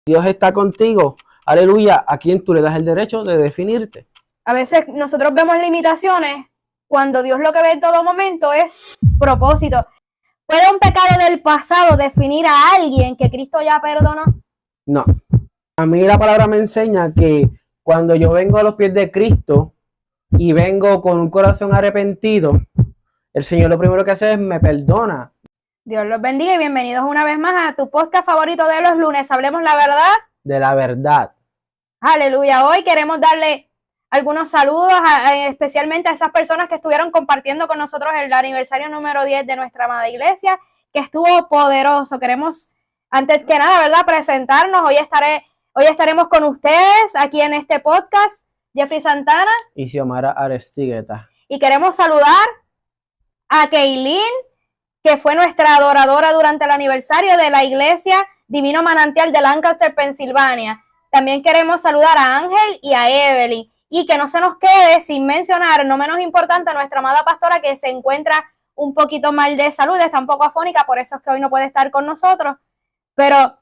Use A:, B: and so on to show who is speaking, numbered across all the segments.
A: Dios está contigo, aleluya, a quien tú le das el derecho de definirte.
B: A veces nosotros vemos limitaciones cuando Dios lo que ve en todo momento es propósito. ¿Puede un pecado del pasado definir a alguien que Cristo ya perdonó?
A: No. A mí la palabra me enseña que cuando yo vengo a los pies de Cristo y vengo con un corazón arrepentido, el Señor lo primero que hace es me perdona.
B: Dios los bendiga y bienvenidos una vez más a tu podcast favorito de los lunes. Hablemos la verdad.
A: De la verdad.
B: Aleluya. Hoy queremos darle algunos saludos, especialmente a esas personas que estuvieron compartiendo con nosotros el aniversario número 10 de nuestra amada iglesia, que estuvo poderoso. Queremos, antes que nada, ¿verdad?, presentarnos. Hoy estaremos con ustedes aquí en este podcast, Jeffrey Santana
A: y Xiomara Arestigueta.
B: Y queremos saludar a Keilin, que fue nuestra adoradora durante el aniversario de la iglesia Divino Manantial de Lancaster, Pensilvania. También queremos saludar a Ángel y a Evelyn. Y que no se nos quede sin mencionar, no menos importante, a nuestra amada pastora, que se encuentra un poquito mal de salud, está un poco afónica, por eso es que hoy no puede estar con nosotros. Pero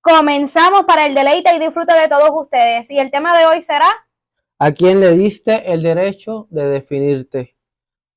B: comenzamos para el deleite y disfrute de todos ustedes. Y el tema de hoy será:
A: ¿a quién le diste el derecho de definirte?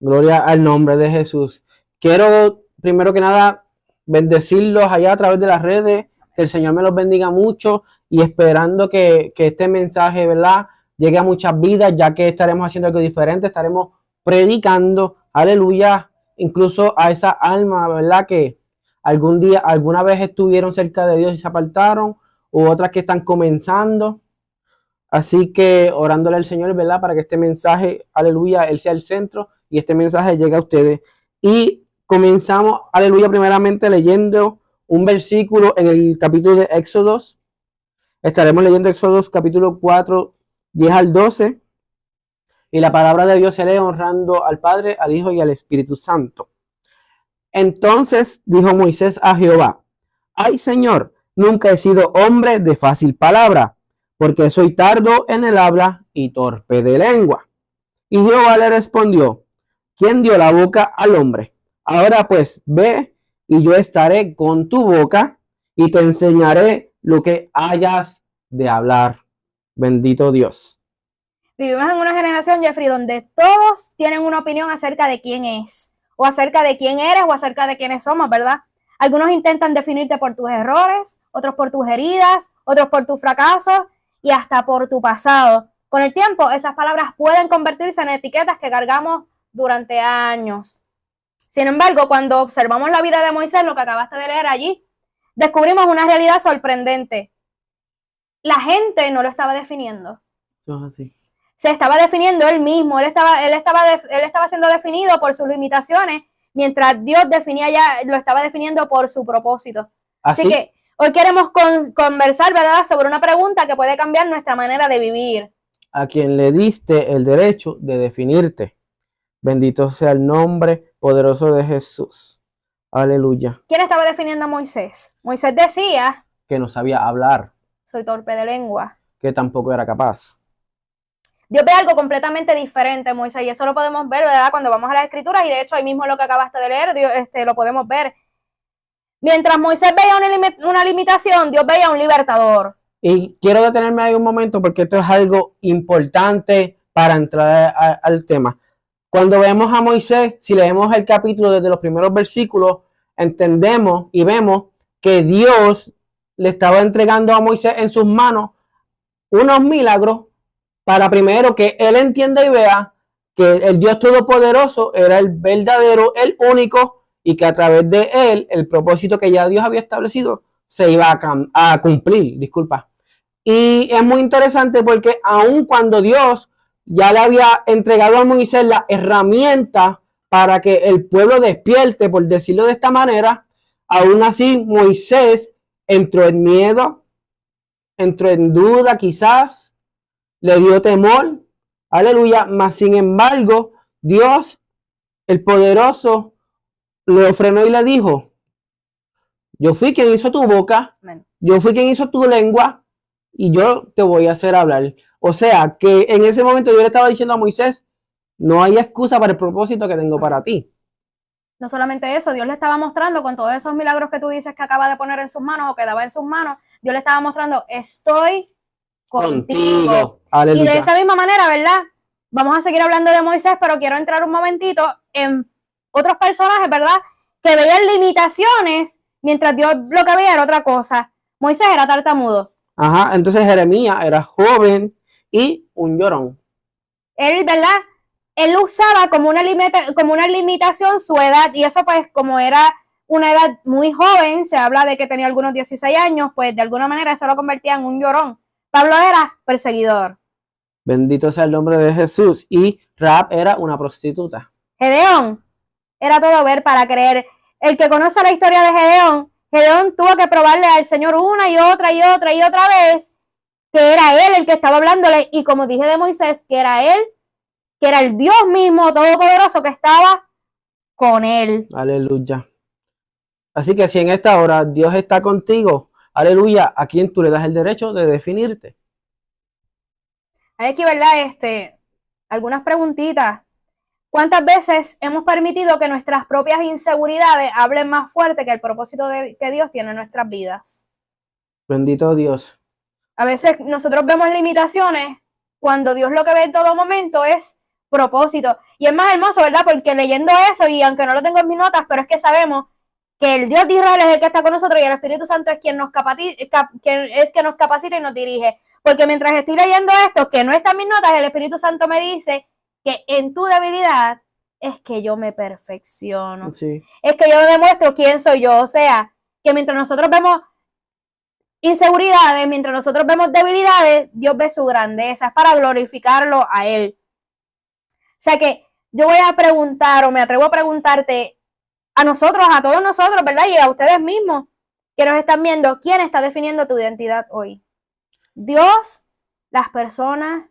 A: Gloria al nombre de Jesús. Quiero, primero que nada, bendecirlos allá a través de las redes, que el Señor me los bendiga mucho y esperando que este mensaje, ¿verdad?, llegue a muchas vidas, ya que estaremos haciendo algo diferente, estaremos predicando, aleluya, incluso a esa alma, ¿verdad?, que alguna vez estuvieron cerca de Dios y se apartaron, u otras que están comenzando. Así que orándole al Señor, ¿verdad?, para que este mensaje, aleluya, Él sea el centro y este mensaje llegue a ustedes. Y comenzamos, aleluya, primeramente leyendo un versículo en el capítulo de Éxodos. Estaremos leyendo Éxodos capítulo 4, 10 al 12. Y la palabra de Dios se lee honrando al Padre, al Hijo y al Espíritu Santo. Entonces dijo Moisés a Jehová: ay, Señor, nunca he sido hombre de fácil palabra, porque soy tardo en el habla y torpe de lengua. Y Jehová le respondió: ¿quién dio la boca al hombre? Ahora pues ve, y yo estaré con tu boca y te enseñaré lo que hayas de hablar. Bendito Dios.
B: Vivimos en una generación, Jeffrey, donde todos tienen una opinión acerca de quién es, o acerca de quién eres, o acerca de quiénes somos, ¿verdad? Algunos intentan definirte por tus errores, otros por tus heridas, otros por tus fracasos y hasta por tu pasado. Con el tiempo, esas palabras pueden convertirse en etiquetas que cargamos durante años. Sin embargo, cuando observamos la vida de Moisés, lo que acabaste de leer allí, descubrimos una realidad sorprendente. La gente no lo estaba definiendo.
A: Eso es así.
B: Se estaba definiendo él mismo, él estaba siendo definido por sus limitaciones, mientras Dios lo estaba definiendo por su propósito. Así que hoy queremos conversar, ¿verdad?, sobre una pregunta que puede cambiar nuestra manera de vivir.
A: ¿A quién le diste el derecho de definirte? Bendito sea el nombre poderoso de Jesús. Aleluya.
B: ¿Quién estaba definiendo a Moisés? Moisés decía
A: que no sabía hablar.
B: Soy torpe de lengua.
A: Que tampoco era capaz.
B: Dios ve algo completamente diferente, Moisés, y eso lo podemos ver, ¿verdad?, cuando vamos a las escrituras, y de hecho ahí mismo lo que acabaste de leer, Dios, lo podemos ver. Mientras Moisés veía una limitación, Dios veía un libertador.
A: Y quiero detenerme ahí un momento porque esto es algo importante para entrar al tema. Cuando vemos a Moisés, si leemos el capítulo desde los primeros versículos, entendemos y vemos que Dios le estaba entregando a Moisés en sus manos unos milagros para primero que él entienda y vea que el Dios Todopoderoso era el verdadero, el único, y que a través de él, el propósito que ya Dios había establecido se iba a cumplir, disculpa. Y es muy interesante porque aun cuando Dios ya le había entregado a Moisés la herramienta para que el pueblo despierte, por decirlo de esta manera, aún así Moisés entró en miedo, entró en duda quizás, le dio temor, aleluya, mas sin embargo Dios, el poderoso, lo frenó y le dijo: yo fui quien hizo tu boca, yo fui quien hizo tu lengua y yo te voy a hacer hablar. O sea, que en ese momento yo le estaba diciendo a Moisés: no hay excusa para el propósito que tengo para ti.
B: No solamente eso, Dios le estaba mostrando con todos esos milagros que tú dices que acaba de poner en sus manos o que daba en sus manos, Dios le estaba mostrando, estoy contigo. Y de
A: Aleluya.
B: esa misma manera, ¿verdad? Vamos a seguir hablando de Moisés, pero quiero entrar un momentito en otros personajes, ¿verdad? Que veían limitaciones mientras Dios lo que veía era otra cosa. Moisés era tartamudo.
A: Ajá, entonces Jeremías era joven y un llorón.
B: Él, ¿verdad? Él usaba como una limitación su edad, y eso pues como era una edad muy joven, se habla de que tenía algunos 16 años, pues de alguna manera eso lo convertía en un llorón. Pablo era perseguidor.
A: Bendito sea el nombre de Jesús. Y Rahab era una prostituta.
B: Gedeón era todo ver para creer. El que conoce la historia de Gedeón, Gedeón tuvo que probarle al Señor una y otra y otra y otra vez que era él el que estaba hablándole, y como dije de Moisés, que era él, que era el Dios mismo todopoderoso que estaba con él.
A: Aleluya. Así que si en esta hora Dios está contigo, aleluya, ¿a quién tú le das el derecho de definirte?
B: Hay aquí, ¿verdad? Algunas preguntitas. ¿Cuántas veces hemos permitido que nuestras propias inseguridades hablen más fuerte que el propósito que Dios tiene en nuestras vidas?
A: Bendito Dios.
B: A veces nosotros vemos limitaciones cuando Dios lo que ve en todo momento es propósito. Y es más hermoso, ¿verdad? Porque leyendo eso, y aunque no lo tengo en mis notas, pero es que sabemos que el Dios de Israel es el que está con nosotros y el Espíritu Santo es quien nos capacita y nos dirige. Porque mientras estoy leyendo esto, que no está en mis notas, el Espíritu Santo me dice que en tu debilidad es que yo me perfecciono.
A: Sí.
B: Es que yo demuestro quién soy yo. O sea, que mientras nosotros vemos inseguridades, mientras nosotros vemos debilidades, Dios ve su grandeza, es para glorificarlo a Él. O sea que yo voy a preguntar, o me atrevo a preguntarte, a nosotros, a todos nosotros, ¿verdad? Y a ustedes mismos que nos están viendo, ¿quién está definiendo tu identidad hoy? ¿Dios, las personas,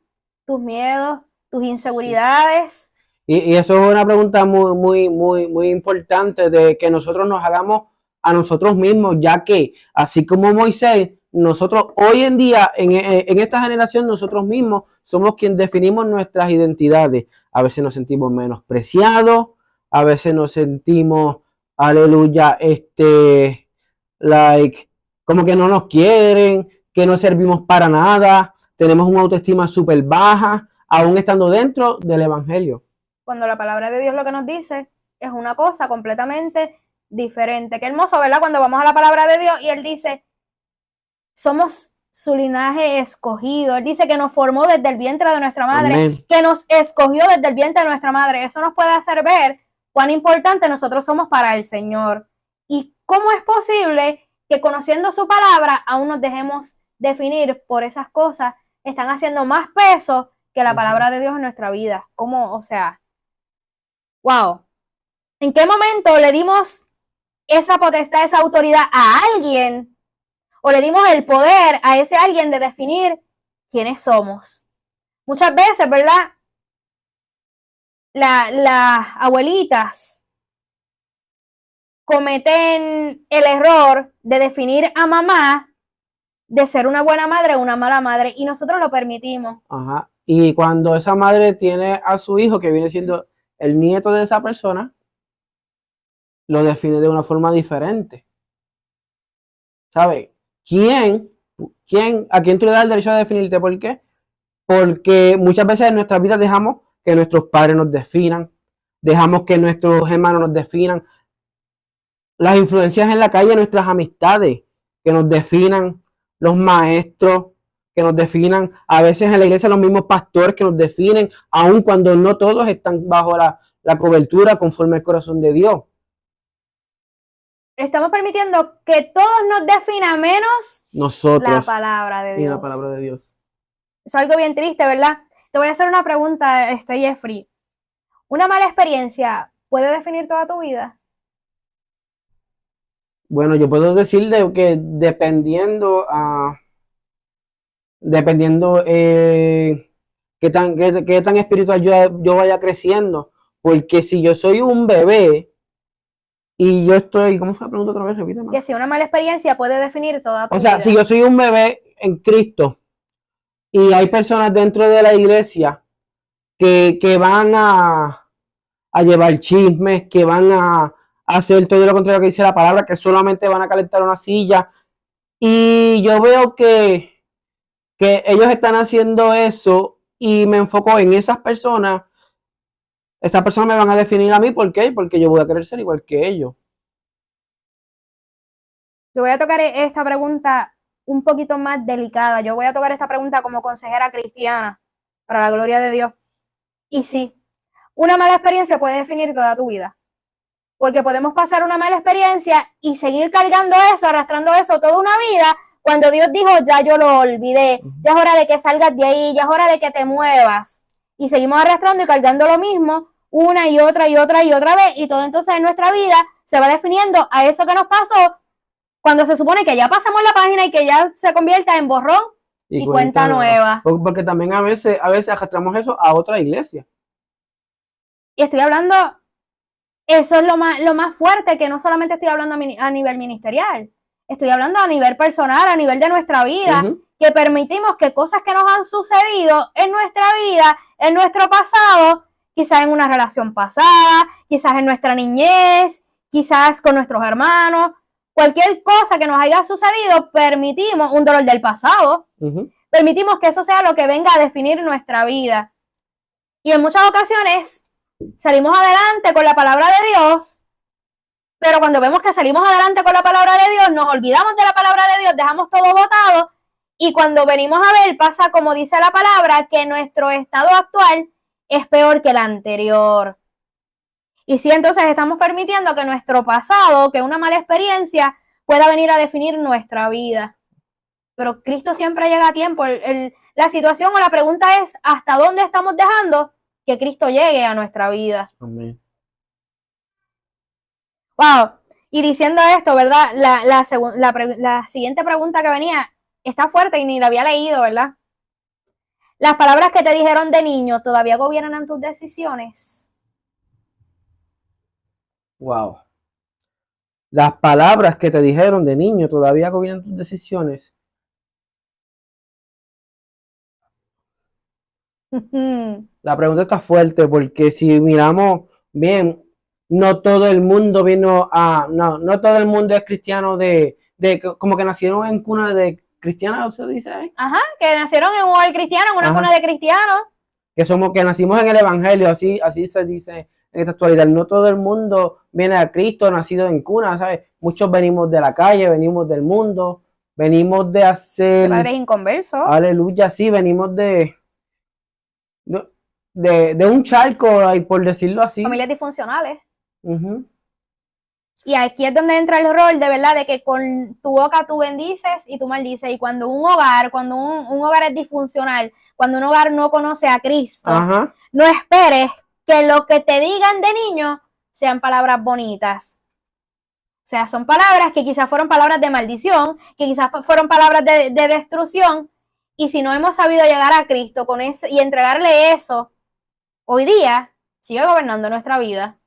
B: tus miedos, tus inseguridades?
A: Y eso es una pregunta muy importante, de que nosotros nos hagamos a nosotros mismos, ya que así como Moisés, nosotros hoy en día, en esta generación, nosotros mismos somos quienes definimos nuestras identidades. A veces nos sentimos menospreciados, a veces nos sentimos, aleluya, como que no nos quieren, que no servimos para nada, tenemos una autoestima súper baja, aún estando dentro del evangelio.
B: Cuando la palabra de Dios lo que nos dice es una cosa completamente diferente. Qué hermoso, ¿verdad? Cuando vamos a la palabra de Dios y Él dice, somos su linaje escogido. Él dice que nos formó desde el vientre de nuestra madre,
A: Amén.
B: que nos escogió desde el vientre de nuestra madre. Eso nos puede hacer ver cuán importante nosotros somos para el Señor. Y cómo es posible que conociendo su palabra aún nos dejemos definir por esas cosas que están haciendo más peso que la palabra de Dios en nuestra vida. ¿Cómo? O sea, wow. ¿En qué momento le dimos esa potestad, esa autoridad a alguien, o le dimos el poder a ese alguien de definir quiénes somos? Muchas veces, ¿verdad? Las abuelitas cometen el error de definir a mamá de ser una buena madre o una mala madre, y nosotros lo permitimos.
A: Ajá. Y cuando esa madre tiene a su hijo, que viene siendo el nieto de esa persona, lo define de una forma diferente. ¿Sabes? ¿A quién tú le das el derecho a definirte? ¿Por qué? Porque muchas veces en nuestras vidas dejamos que nuestros padres nos definan, dejamos que nuestros hermanos nos definan, las influencias en la calle, nuestras amistades que nos definan, los maestros que nos definan, a veces en la iglesia los mismos pastores que nos definen, aun cuando no todos están bajo la cobertura conforme al corazón de Dios.
B: Estamos permitiendo que todos nos definan menos
A: Nosotros
B: la palabra de
A: y
B: Dios.
A: la palabra de Dios.
B: Eso es algo bien triste, ¿verdad? Te voy a hacer una pregunta, Jeffrey. ¿Una mala experiencia puede definir toda tu vida?
A: Bueno, yo puedo decir que dependiendo qué tan espiritual yo vaya creciendo, porque si yo soy un bebé y yo estoy, ¿cómo fue la pregunta otra vez? Repíteme.
B: Que si una mala experiencia puede definir toda tu vida.
A: O sea, si yo soy un bebé en Cristo y hay personas dentro de la iglesia que van a llevar chismes, que van a hacer todo lo contrario que dice la palabra, que solamente van a calentar una silla Y yo veo que ellos están haciendo eso y me enfoco en esas personas me van a definir a mí. ¿Por qué? Porque yo voy a querer ser igual que ellos.
B: Yo voy a tocar esta pregunta un poquito más delicada. Yo voy a tocar esta pregunta como consejera cristiana, para la gloria de Dios. Y sí, una mala experiencia puede definir toda tu vida. Porque podemos pasar una mala experiencia y seguir cargando eso, arrastrando eso toda una vida, cuando Dios dijo, ya yo lo olvidé, ya es hora de que salgas de ahí, ya es hora de que te muevas. Y seguimos arrastrando y cargando lo mismo una y otra y otra y otra vez, y todo entonces en nuestra vida se va definiendo a eso que nos pasó, cuando se supone que ya pasamos la página y que ya se convierta en borrón y cuenta nueva.
A: Porque también a veces arrastramos eso a otra iglesia.
B: Y estoy hablando, eso es lo más fuerte, que no solamente estoy hablando a nivel ministerial, estoy hablando a nivel personal, a nivel de nuestra vida, que permitimos que cosas que nos han sucedido en nuestra vida, en nuestro pasado, quizás en una relación pasada, quizás en nuestra niñez, quizás con nuestros hermanos, cualquier cosa que nos haya sucedido, permitimos un dolor del pasado, permitimos que eso sea lo que venga a definir nuestra vida. Y en muchas ocasiones salimos adelante con la palabra de Dios, pero cuando vemos que salimos adelante con la palabra de Dios, nos olvidamos de la palabra de Dios, dejamos todo botado, y cuando venimos a ver, pasa como dice la palabra, que nuestro estado actual es peor que el anterior. Y si entonces estamos permitiendo que nuestro pasado, que una mala experiencia, pueda venir a definir nuestra vida. Pero Cristo siempre llega a tiempo. La situación o la pregunta es, ¿hasta dónde estamos dejando que Cristo llegue a nuestra vida?
A: Amén.
B: Wow. Y diciendo esto, ¿verdad? La siguiente pregunta que venía está fuerte y ni la había leído, ¿verdad? ¿Las palabras que te dijeron de niño todavía gobiernan tus decisiones?
A: Wow. Las palabras que te dijeron de niño todavía gobiernan tus decisiones. La pregunta está fuerte porque si miramos bien, no todo el mundo no todo el mundo es cristiano como que nacieron en cuna de cristiana, ¿se dice?
B: Ajá, que nacieron en un hogar cristiano, en una cuna de cristianos.
A: Que nacimos en el evangelio, así se dice en esta actualidad. No todo el mundo viene a Cristo nacido en cuna, ¿sabes? Muchos venimos de la calle, venimos del mundo, venimos de hacer...
B: De padres inconversos.
A: Aleluya, sí, venimos de un charco, por decirlo así.
B: Familias disfuncionales. Y aquí es donde entra el rol de verdad de que con tu boca tú bendices y tú maldices. Y cuando un hogar es disfuncional, cuando un hogar no conoce a Cristo, no esperes que lo que te digan de niño sean palabras bonitas. O sea, son palabras que quizás fueron palabras de maldición, que quizás fueron palabras de destrucción. Y si no hemos sabido llegar a Cristo con eso y entregarle eso, hoy día sigue gobernando nuestra vida.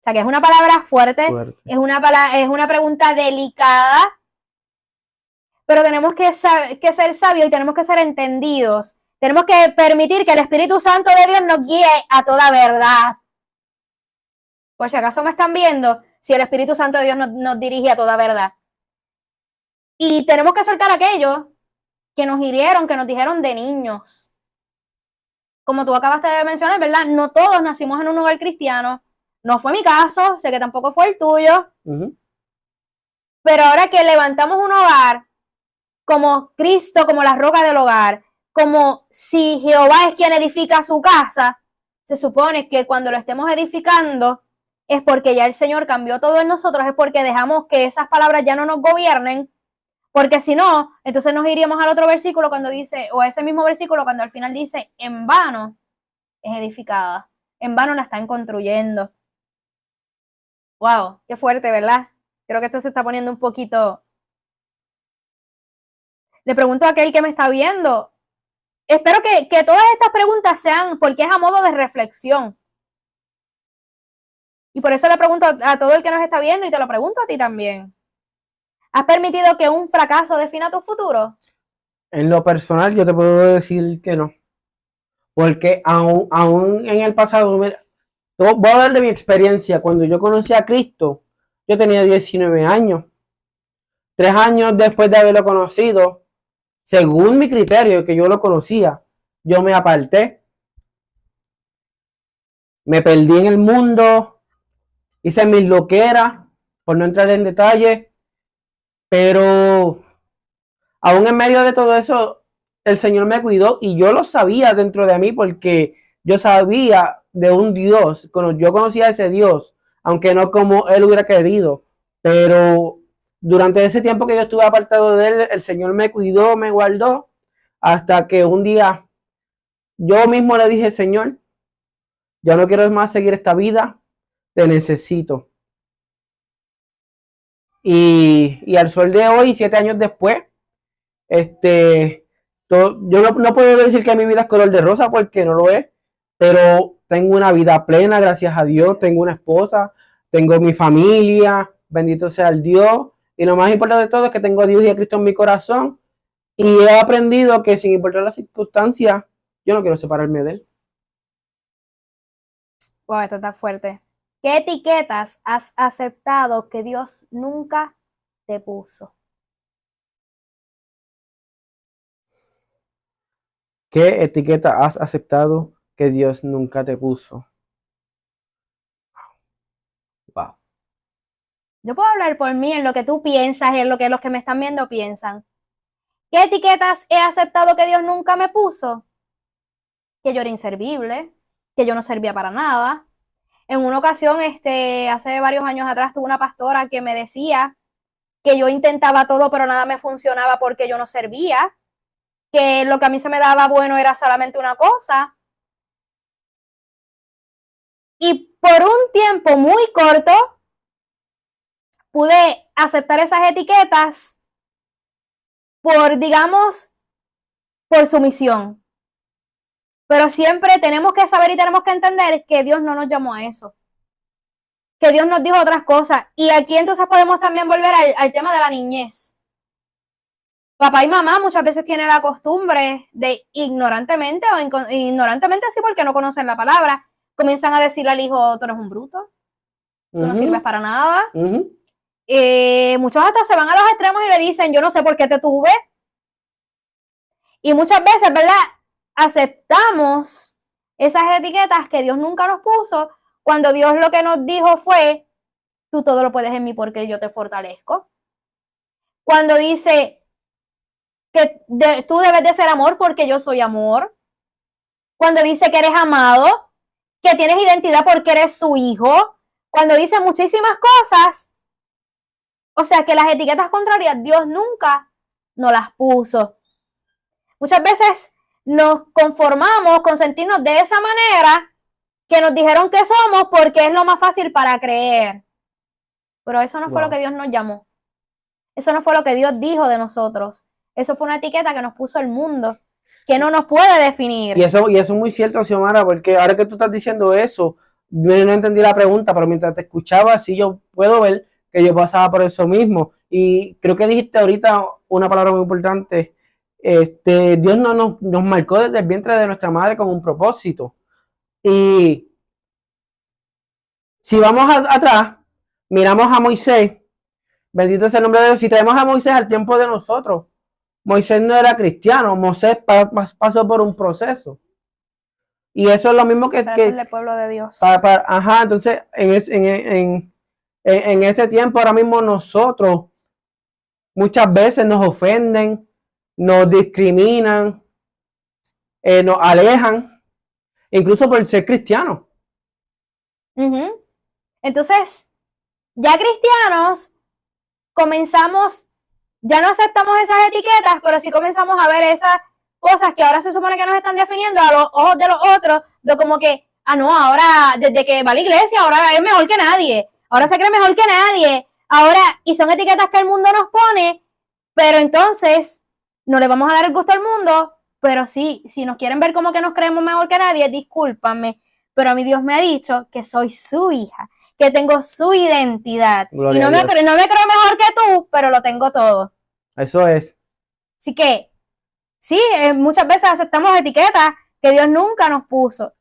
B: O sea, que es una palabra fuerte. Es una pregunta delicada, pero tenemos que ser sabios y tenemos que ser entendidos. Tenemos que permitir que el Espíritu Santo de Dios nos guíe a toda verdad. Por si acaso me están viendo, si el Espíritu Santo de Dios nos dirige a toda verdad. Y tenemos que soltar aquello que nos hirieron, que nos dijeron de niños. Como tú acabaste de mencionar, ¿verdad? No todos nacimos en un hogar cristiano. No fue mi caso, sé que tampoco fue el tuyo. Pero ahora que levantamos un hogar como Cristo, como la roca del hogar, como si Jehová es quien edifica su casa, se supone que cuando lo estemos edificando es porque ya el Señor cambió todo en nosotros, es porque dejamos que esas palabras ya no nos gobiernen, porque si no, entonces nos iríamos al otro versículo cuando dice, o a ese mismo versículo cuando al final dice, en vano es edificada, en vano la están construyendo. Wow, qué fuerte, ¿verdad? Creo que esto se está poniendo un poquito... Le pregunto a aquel que me está viendo. Espero que todas estas preguntas sean porque es a modo de reflexión. Y por eso le pregunto a todo el que nos está viendo y te lo pregunto a ti también. ¿Has permitido que un fracaso defina tu futuro?
A: En lo personal yo te puedo decir que no. Porque aún en el pasado, voy a hablar de mi experiencia. Cuando yo conocí a Cristo, yo tenía 19 años. 3 años después de haberlo conocido, según mi criterio, que yo lo conocía, yo me aparté, me perdí en el mundo, hice mis loqueras, por no entrar en detalle, pero aún en medio de todo eso, el Señor me cuidó y yo lo sabía dentro de mí porque yo sabía de un Dios, yo conocía a ese Dios, aunque no como Él hubiera querido, pero durante ese tiempo que yo estuve apartado de Él, el Señor me cuidó, me guardó, hasta que un día yo mismo le dije, Señor, ya no quiero más seguir esta vida, te necesito. Y al sol de hoy, 7 años después, yo no puedo decir que mi vida es color de rosa porque no lo es, pero tengo una vida plena, gracias a Dios, tengo una esposa, tengo mi familia, bendito sea el Dios, y lo más importante de todo es que tengo a Dios y a Cristo en mi corazón, y he aprendido que sin importar las circunstancias, yo no quiero separarme de Él.
B: Wow, esto está fuerte. ¿Qué etiquetas has aceptado que Dios nunca te puso?
A: ¿Qué etiqueta has aceptado que Dios nunca te puso? Wow.
B: Yo puedo hablar por mí en lo que tú piensas y en lo que los que me están viendo piensan. ¿Qué etiquetas he aceptado que Dios nunca me puso? Que yo era inservible, que yo no servía para nada. En una ocasión, hace varios años atrás, tuve una pastora que me decía que yo intentaba todo, pero nada me funcionaba porque yo no servía, que lo que a mí se me daba bueno era solamente una cosa. Y por un tiempo muy corto, pude aceptar esas etiquetas por, digamos, por sumisión. Pero siempre tenemos que saber y tenemos que entender que Dios no nos llamó a eso. Que Dios nos dijo otras cosas. Y aquí entonces podemos también volver al tema de la niñez. Papá y mamá muchas veces tienen la costumbre de ignorantemente o ignorantemente así porque no conocen la palabra, comienzan a decirle al hijo, tú eres un bruto, tú no sirves para nada. Muchos hasta se van a los extremos y le dicen, yo no sé por qué te tuve. Y muchas veces, ¿verdad? Aceptamos esas etiquetas que Dios nunca nos puso, cuando Dios lo que nos dijo fue, tú todo lo puedes en mí porque yo te fortalezco. Cuando dice que tú debes de ser amor porque yo soy amor. Cuando dice que eres amado, que tienes identidad porque eres su hijo. Cuando dice muchísimas cosas, o sea que las etiquetas contrarias Dios nunca nos las puso. Muchas veces nos conformamos con sentirnos de esa manera que nos dijeron que somos porque es lo más fácil para creer. Pero eso no fue lo que Dios nos llamó. Eso no fue lo que Dios dijo de nosotros. Eso fue una etiqueta que nos puso el mundo, que no nos puede definir.
A: Y eso es muy cierto, Xiomara, porque ahora que tú estás diciendo eso, yo no entendí la pregunta, pero mientras te escuchaba, sí yo puedo ver que yo pasaba por eso mismo. Y creo que dijiste ahorita una palabra muy importante. Dios nos marcó desde el vientre de nuestra madre con un propósito. Y si vamos atrás, miramos a Moisés, bendito sea el nombre de Dios, si traemos a Moisés al tiempo de nosotros, Moisés no era cristiano, Moisés pasó por un proceso. Y eso es lo mismo que
B: el del pueblo de Dios.
A: Entonces, en este tiempo ahora mismo nosotros muchas veces nos ofenden, nos discriminan, nos alejan, incluso por ser cristianos.
B: Entonces, ya cristianos, comenzamos, ya no aceptamos esas etiquetas, pero sí comenzamos a ver esas cosas que ahora se supone que nos están definiendo a los ojos de los otros, de como que, no, ahora desde que va a la iglesia, ahora es mejor que nadie, ahora se cree mejor que nadie, ahora, y son etiquetas que el mundo nos pone, pero entonces no le vamos a dar el gusto al mundo, pero sí, si nos quieren ver como que nos creemos mejor que nadie, discúlpame, pero a mí Dios me ha dicho que soy su hija, que tengo su identidad. Gloria y no me creo mejor que tú, pero lo tengo todo.
A: Eso es.
B: Así que, sí, muchas veces aceptamos etiquetas que Dios nunca nos puso.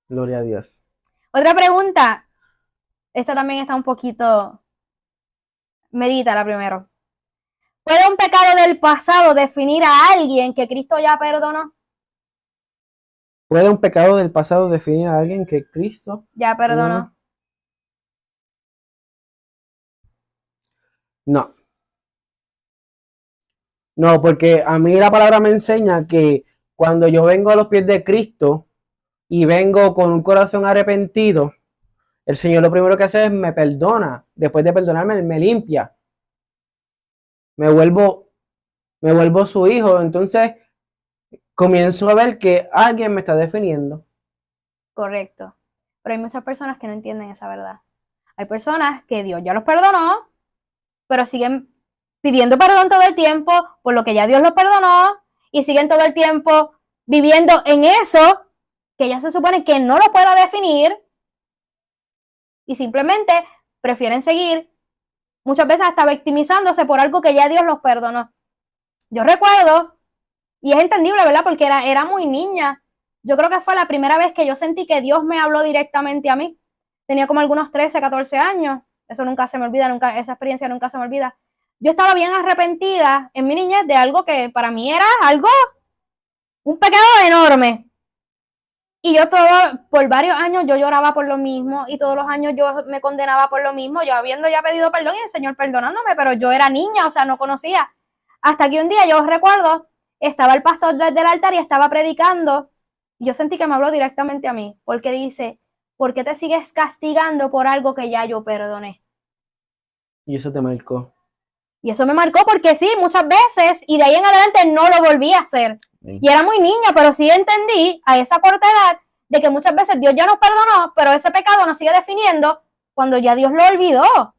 A: Gloria a Dios.
B: Otra pregunta. Esta también está un poquito... Medítala primero. ¿Puede un pecado del pasado definir a alguien que Cristo ya perdonó?
A: ¿Puede un pecado del pasado definir a alguien que Cristo
B: Ya perdonó.
A: No, no, porque a mí la palabra me enseña que cuando yo vengo a los pies de Cristo y vengo con un corazón arrepentido, el Señor lo primero que hace es me perdona. Después de perdonarme, me limpia. Me vuelvo, me vuelvo su hijo. Entonces comienzo a ver que alguien me está definiendo.
B: Correcto. Pero hay muchas personas que no entienden esa verdad. Hay personas que Dios ya los perdonó, pero siguen pidiendo perdón todo el tiempo por lo que ya Dios los perdonó y siguen todo el tiempo viviendo en eso que ya se supone que no lo pueda definir y simplemente prefieren seguir muchas veces hasta victimizándose por algo que ya Dios los perdonó. Yo recuerdo, y es entendible, ¿verdad? Porque era muy niña. Yo creo que fue la primera vez que yo sentí que Dios me habló directamente a mí. Tenía como algunos 13, 14 años. Eso nunca se me olvida, nunca, esa experiencia nunca se me olvida. Yo estaba bien arrepentida en mi niñez de algo que para mí era algo, un pecado enorme. Y yo por varios años yo lloraba por lo mismo y todos los años yo me condenaba por lo mismo, yo habiendo ya pedido perdón y el Señor perdonándome, pero yo era niña, o sea, no conocía. Hasta que un día yo recuerdo, estaba el pastor desde el altar y estaba predicando y yo sentí que me habló directamente a mí, porque dice, ¿por qué te sigues castigando por algo que ya yo perdoné?
A: Y eso te marcó.
B: Y eso me marcó porque sí, muchas veces, y de ahí en adelante no lo volví a hacer. Sí. Y era muy niña, pero sí entendí a esa corta edad de que muchas veces Dios ya nos perdonó, pero ese pecado nos sigue definiendo cuando ya Dios lo olvidó.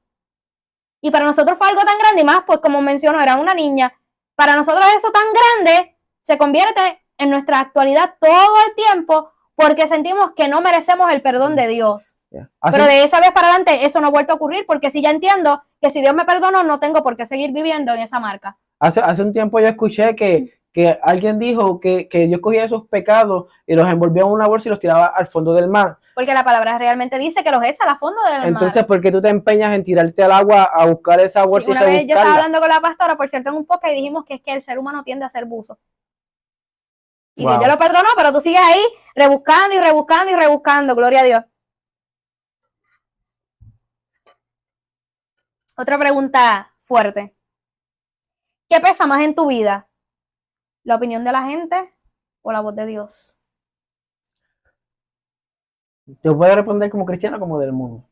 B: Y para nosotros fue algo tan grande, y más, pues como mencionó, era una niña. Para nosotros eso tan grande se convierte en nuestra actualidad todo el tiempo porque sentimos que no merecemos el perdón de Dios. Yeah. Pero de esa vez para adelante eso no ha vuelto a ocurrir porque sí ya entiendo que si Dios me perdonó no tengo por qué seguir viviendo en esa marca.
A: Hace un tiempo yo escuché que alguien dijo que Dios cogía esos pecados y los envolvía en una bolsa y los tiraba al fondo del mar.
B: Porque la palabra realmente dice que los echa al fondo del mar.
A: Entonces, ¿por qué tú te empeñas en tirarte al agua a buscar esa bolsa y
B: una vez yo estaba hablando con la pastora, por cierto, en un podcast y dijimos que es que el ser humano tiende a ser buzo. Y Dios ya lo perdonó, pero tú sigues ahí rebuscando y rebuscando y rebuscando. Gloria a Dios. Otra pregunta fuerte. ¿Qué pesa más en tu vida? ¿La opinión de la gente o la voz de Dios?
A: Yo puedo responder como cristiano como del mundo.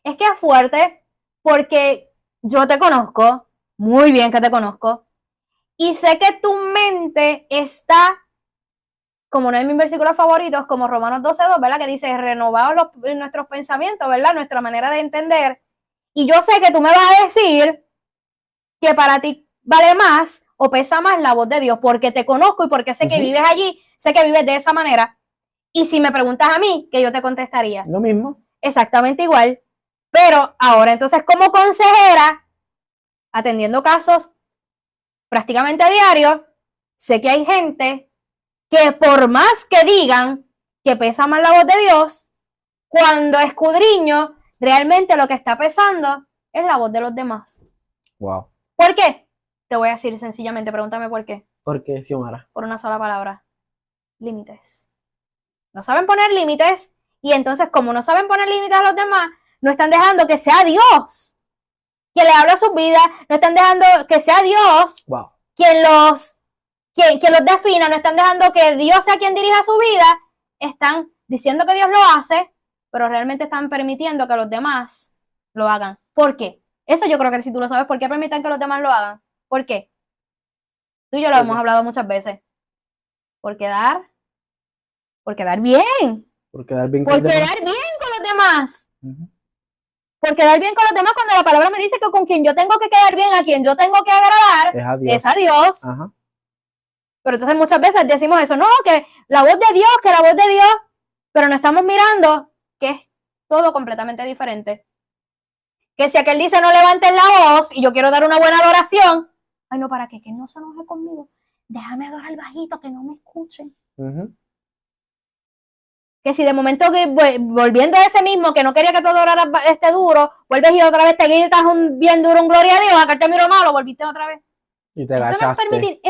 B: Es que es fuerte porque yo te conozco, muy bien que te conozco, y sé que tu mente está, como uno de mis versículos favoritos, como Romanos 12:2, ¿verdad? Que dice, renovados nuestros pensamientos, ¿verdad? Nuestra manera de entender. Y yo sé que tú me vas a decir que para ti vale más o pesa más la voz de Dios, porque te conozco y porque sé que vives allí, sé que vives de esa manera. Y si me preguntas a mí, que yo te contestaría.
A: Lo mismo.
B: Exactamente igual. Pero ahora, entonces, como consejera, atendiendo casos prácticamente a diario, sé que hay gente que por más que digan que pesa más la voz de Dios, cuando escudriño, realmente lo que está pesando es la voz de los demás.
A: Wow.
B: ¿Por qué? Te voy a decir sencillamente, pregúntame por qué.
A: ¿Por qué, Xiomara?
B: Por una sola palabra. Límites. No saben poner límites y entonces como no saben poner límites a los demás, no están dejando que sea Dios quien le habla a sus vidas, no están dejando que sea Dios quien los defina, no están dejando que Dios sea quien dirija su vida, están diciendo que Dios lo hace, pero realmente están permitiendo que los demás lo hagan. ¿Por qué? Eso yo creo que si tú lo sabes, ¿por qué permiten que los demás lo hagan? ¿Por qué? Tú y yo lo hemos hablado muchas veces. Por quedar bien.
A: Por quedar bien
B: con los demás. Por quedar bien con los demás cuando la palabra me dice que con quien yo tengo que quedar bien, a quien yo tengo que agradar, es a Dios. Ajá. Pero entonces muchas veces decimos eso, no, que la voz de Dios, pero no estamos mirando que es todo completamente diferente. Que si aquel dice no levantes la voz y yo quiero dar una buena adoración, ay no, ¿para qué? Que no se enoje conmigo. Déjame adorar bajito, que no me escuchen. Que si de momento, volviendo a ese mismo que no quería que todo orara duro, vuelves y otra vez te gritas bien duro un gloria a Dios, acá te miro malo, volviste otra vez.
A: Y te
B: Eso no es
A: agachaste.
B: permitir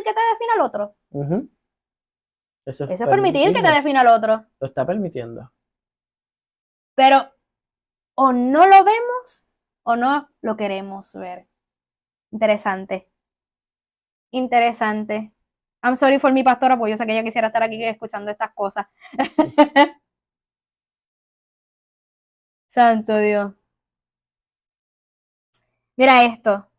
B: que te defina el otro.
A: Eso
B: es permitir que te defina el otro.
A: Lo está permitiendo.
B: Pero o no lo vemos o no lo queremos ver. Interesante. I'm sorry for mi pastora, porque yo sé que ella quisiera estar aquí escuchando estas cosas. Santo Dios. Mira esto.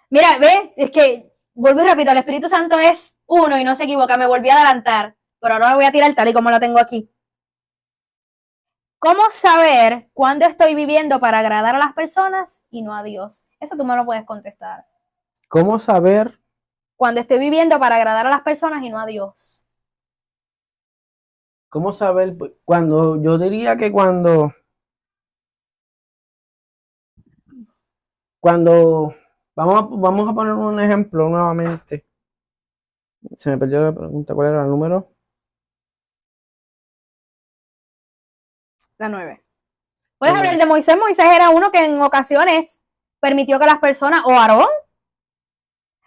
B: Mira, ve, es que vuelvo y repito, el Espíritu Santo es uno y no se equivoca, me volví a adelantar, pero ahora lo voy a tirar tal y como lo tengo aquí. ¿Cómo saber cuándo estoy viviendo para agradar a las personas y no a Dios? Eso tú me lo puedes contestar.
A: ¿Cómo saber?
B: Cuando estoy viviendo para agradar a las personas y no a Dios.
A: ¿Cómo saber? Cuando, yo diría que cuando vamos a poner un ejemplo nuevamente. Se me perdió la pregunta, ¿cuál era el número?
B: La 9. Puedes hablar de Moisés. Moisés era uno que en ocasiones permitió que las personas, o Aarón.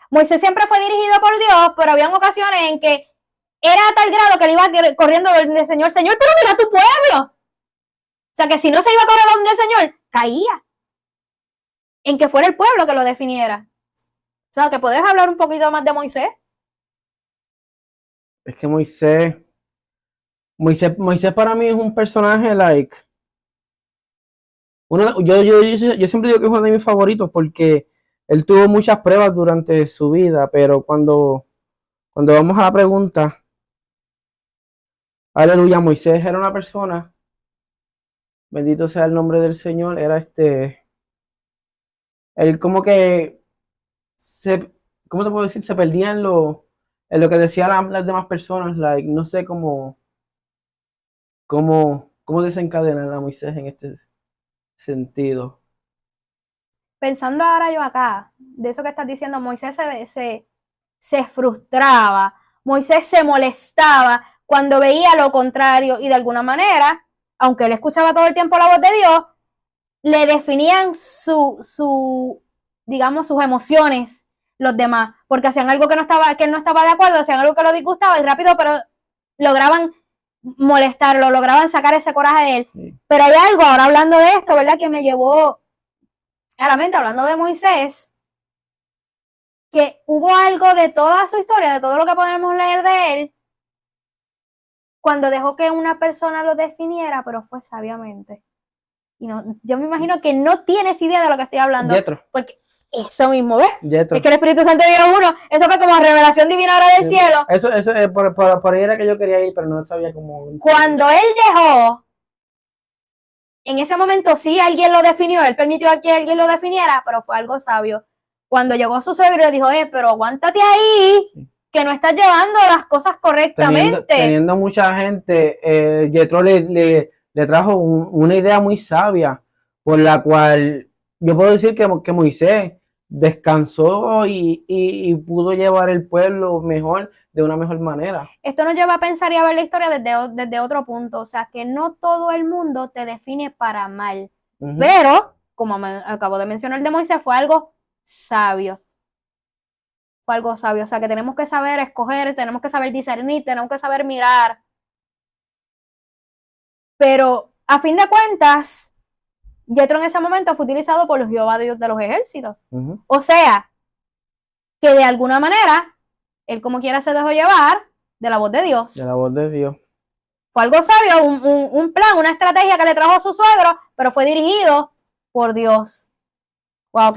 B: Moisés siempre fue dirigido por Dios, pero había ocasiones en que era a tal grado que le iba corriendo del Señor, Señor, pero mira tu pueblo. O sea, que si no se iba a correr donde el Señor, caía. En que fuera el pueblo que lo definiera. O sea, que podés hablar un poquito más de Moisés.
A: Es que Moisés para mí es un personaje, like, yo siempre digo que es uno de mis favoritos porque él tuvo muchas pruebas durante su vida, pero cuando vamos a la pregunta, aleluya, Moisés era una persona, bendito sea el nombre del Señor, era él como que ¿cómo te puedo decir? Se perdía en lo que decían las demás personas, like, no sé cómo desencadenar a Moisés en este sentido.
B: Pensando ahora yo acá, de eso que estás diciendo, Moisés se frustraba, Moisés se molestaba cuando veía lo contrario y de alguna manera, aunque él escuchaba todo el tiempo la voz de Dios, le definían digamos, sus emociones los demás, porque hacían algo que él no estaba de acuerdo, hacían algo que lo disgustaba y rápido, pero lograban molestarlo, lograban sacar ese coraje de él. Sí. Pero hay algo, ahora hablando de esto, ¿verdad? Que me llevó a la mente, hablando de Moisés, que hubo algo de toda su historia, de todo lo que podemos leer de él, cuando dejó que una persona lo definiera, pero fue sabiamente. Y no, yo me imagino que no tienes idea de lo que estoy hablando.
A: Yetro.
B: Porque eso mismo, ¿ves?
A: Yetro.
B: Es que el Espíritu Santo dio uno. Eso fue como revelación divina ahora del cielo.
A: Eso por ahí era que yo quería ir, pero no sabía cómo.
B: Cuando él dejó, en ese momento sí alguien lo definió, él permitió a que alguien lo definiera, pero fue algo sabio. Cuando llegó su suegro le dijo, pero aguántate ahí, sí, que no estás llevando las cosas correctamente.
A: Teniendo mucha gente, Yetro le trajo una idea muy sabia, por la cual yo puedo decir que Moisés descansó y pudo llevar el pueblo mejor, de una mejor manera.
B: Esto nos lleva a pensar y a ver la historia desde otro punto, o sea, que no todo el mundo te define para mal, pero, como me acabo de mencionar el de Moisés, fue algo sabio. Fue algo sabio, o sea, que tenemos que saber escoger, tenemos que saber discernir, tenemos que saber mirar. Pero, a fin de cuentas, Yetro en ese momento fue utilizado por los Jehová Dios de los ejércitos. O sea, que de alguna manera, él como quiera se dejó llevar de la voz de Dios.
A: De la voz de Dios.
B: Fue algo sabio, un plan, una estrategia que le trajo a su suegro, pero fue dirigido por Dios. Wow,